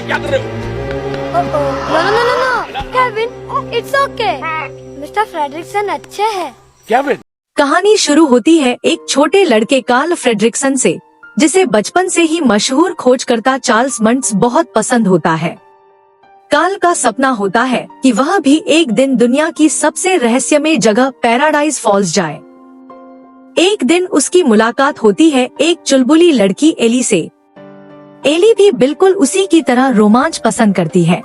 क्या कर रहे हो? No Kevin, it's okay. Mister Fredricksen अच्छे हैं। केविन, कहानी शुरू होती है एक छोटे लड़के कार्ल फ्रेडरिक्सन से, जिसे बचपन से ही मशहूर खोजकर्ता चार्ल्स मंट्स बहुत पसंद होता है। कार्ल का सपना होता है कि वह भी एक दिन दुनिया की सबसे रहस्यमय जगह पैराडाइज फॉल्स जाए। एक दिन उसकी मुलाकात होती है एक चुलबुली लड़की एली से। एली भी बिल्कुल उसी की तरह रोमांच पसंद करती है।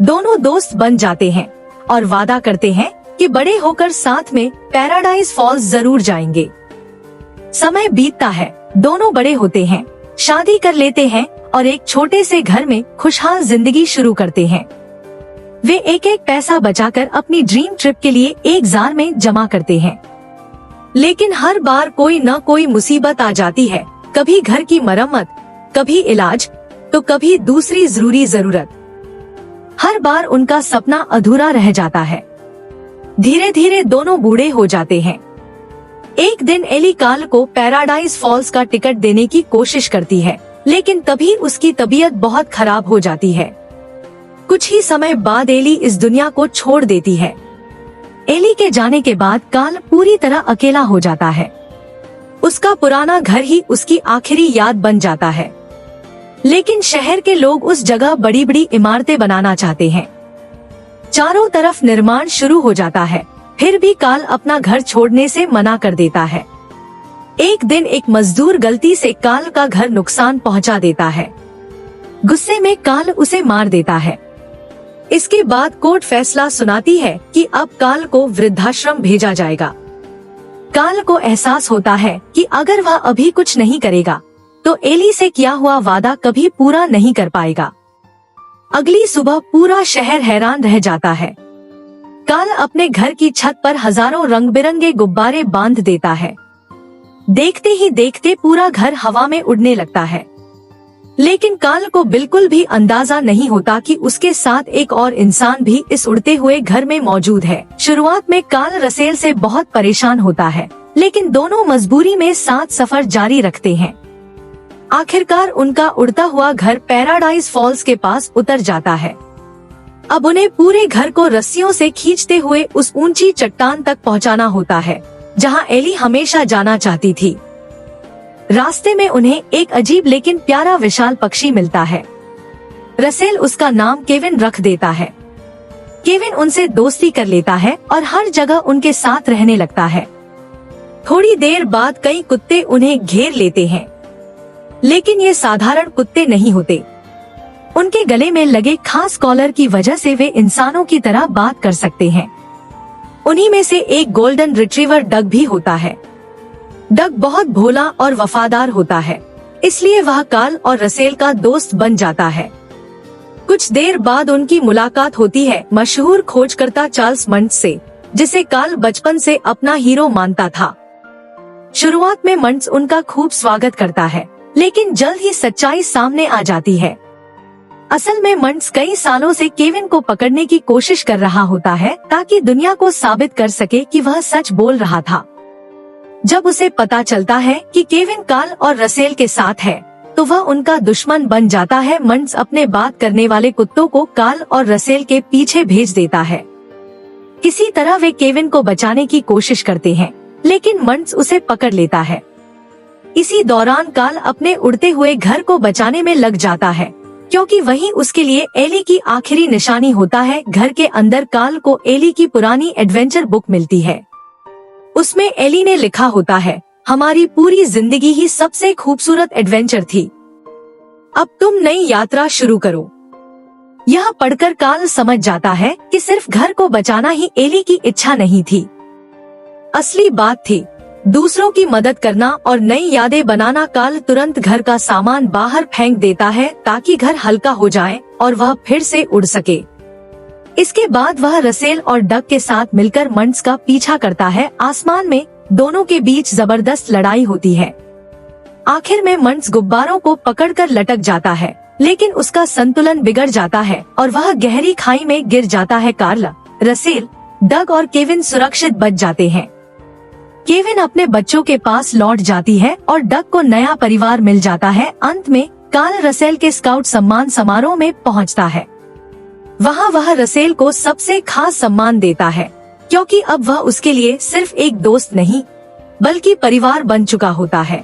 दोनों दोस्त बन जाते हैं और वादा करते हैं कि बड़े होकर साथ में पैराडाइज फॉल्स जरूर जाएंगे। समय बीतता है, दोनों बड़े होते हैं, शादी कर लेते हैं और एक छोटे से घर में खुशहाल जिंदगी शुरू करते हैं। वे एक एक पैसा बचाकर अपनी ड्रीम ट्रिप के लिए एक जार में जमा करते हैं। लेकिन हर बार कोई न कोई मुसीबत आ जाती है, कभी घर की मरम्मत, कभी इलाज, तो कभी दूसरी जरूरी जरूरत। हर बार उनका सपना अधूरा रह जाता है। धीरे धीरे दोनों बूढ़े हो जाते हैं। एक दिन एली कार्ल को पैराडाइज फॉल्स का टिकट देने की कोशिश करती है, लेकिन तभी उसकी तबीयत बहुत खराब हो जाती है। कुछ ही समय बाद एली इस दुनिया को छोड़ देती है। एली के जाने के बाद कार्ल पूरी तरह अकेला हो जाता है। उसका पुराना घर ही उसकी आखिरी याद बन जाता है। लेकिन शहर के लोग उस जगह बड़ी बड़ी इमारतें बनाना चाहते हैं। चारों तरफ निर्माण शुरू हो जाता है, फिर भी कार्ल अपना घर छोड़ने से मना कर देता है। एक दिन एक मजदूर गलती से कार्ल का घर नुकसान पहुंचा देता है। गुस्से में कार्ल उसे मार देता है। इसके बाद कोर्ट फैसला सुनाती है कि अब कार्ल को वृद्धाश्रम भेजा जाएगा। कार्ल को एहसास होता है कि अगर वह अभी कुछ नहीं करेगा तो एली से किया हुआ वादा कभी पूरा नहीं कर पाएगा। अगली सुबह पूरा शहर हैरान रह जाता है। कार्ल अपने घर की छत पर हजारों रंग बिरंगे गुब्बारे बांध देता है। देखते ही देखते पूरा घर हवा में उड़ने लगता है। लेकिन कार्ल को बिल्कुल भी अंदाजा नहीं होता कि उसके साथ एक और इंसान भी इस उड़ते हुए घर में मौजूद है। शुरुआत में कार्ल रसेल से बहुत परेशान होता है, लेकिन दोनों मजबूरी में साथ सफर जारी रखते हैं। आखिरकार उनका उड़ता हुआ घर पैराडाइज फॉल्स के पास उतर जाता है। अब उन्हें पूरे घर को रस्सियों से खींचते हुए उस ऊंची चट्टान तक पहुंचाना होता है, जहां एली हमेशा जाना चाहती थी। रास्ते में उन्हें एक अजीब लेकिन प्यारा विशाल पक्षी मिलता है। रसेल उसका नाम केविन रख देता है। केविन उनसे दोस्ती कर लेता है और हर जगह उनके साथ रहने लगता है। थोड़ी देर बाद कई कुत्ते उन्हें घेर लेते हैं, लेकिन ये साधारण कुत्ते नहीं होते। उनके गले में लगे खास कॉलर की वजह से वे इंसानों की तरह बात कर सकते हैं। उन्हीं में से एक गोल्डन रिट्रीवर डग भी होता है। डग बहुत भोला और वफादार होता है, इसलिए वह कार्ल और रसेल का दोस्त बन जाता है। कुछ देर बाद उनकी मुलाकात होती है मशहूर खोजकर्ता चार्ल्स मंट्स से, जिसे कार्ल बचपन से अपना हीरो मानता था। शुरुआत में मंट्स उनका खूब स्वागत करता है, लेकिन जल्द ही सच्चाई सामने आ जाती है। असल में मंट्स कई सालों से केविन को पकड़ने की कोशिश कर रहा होता है, ताकि दुनिया को साबित कर सके कि वह सच बोल रहा था। जब उसे पता चलता है कि केविन कार्ल और रसेल के साथ है, तो वह उनका दुश्मन बन जाता है। मंट्स अपने बात करने वाले कुत्तों को कार्ल और रसेल के पीछे भेज देता है। किसी तरह वे केविन को बचाने की कोशिश करते हैं, लेकिन मंट्स उसे पकड़ लेता है। इसी दौरान कार्ल अपने उड़ते हुए घर को बचाने में लग जाता है, क्योंकि वही उसके लिए एली की आखिरी निशानी होता है। घर के अंदर कार्ल को एली की पुरानी एडवेंचर बुक मिलती है। उसमें एली ने लिखा होता है, हमारी पूरी जिंदगी ही सबसे खूबसूरत एडवेंचर थी, अब तुम नई यात्रा शुरू करो। यह पढ़कर कार्ल समझ जाता है कि सिर्फ घर को बचाना ही एली की इच्छा नहीं थी। असली बात थी दूसरों की मदद करना और नई यादें बनाना। कार्ल तुरंत घर का सामान बाहर फेंक देता है, ताकि घर हल्का हो जाए और वह फिर से उड़ सके। इसके बाद वह रसेल और डग के साथ मिलकर मंट्स का पीछा करता है। आसमान में दोनों के बीच जबरदस्त लड़ाई होती है। आखिर में मंट्स गुब्बारों को पकड़कर लटक जाता है, लेकिन उसका संतुलन बिगड़ जाता है और वह गहरी खाई में गिर जाता है। कार्ल, रसेल, डग और केविन सुरक्षित बच जाते हैं। केविन अपने बच्चों के पास लौट जाती है और डग को नया परिवार मिल जाता है। अंत में कार्ल रसेल के स्काउट सम्मान समारोह में पहुंचता है। वहाँ वह रसेल को सबसे खास सम्मान देता है, क्योंकि अब वह उसके लिए सिर्फ एक दोस्त नहीं बल्कि परिवार बन चुका होता है।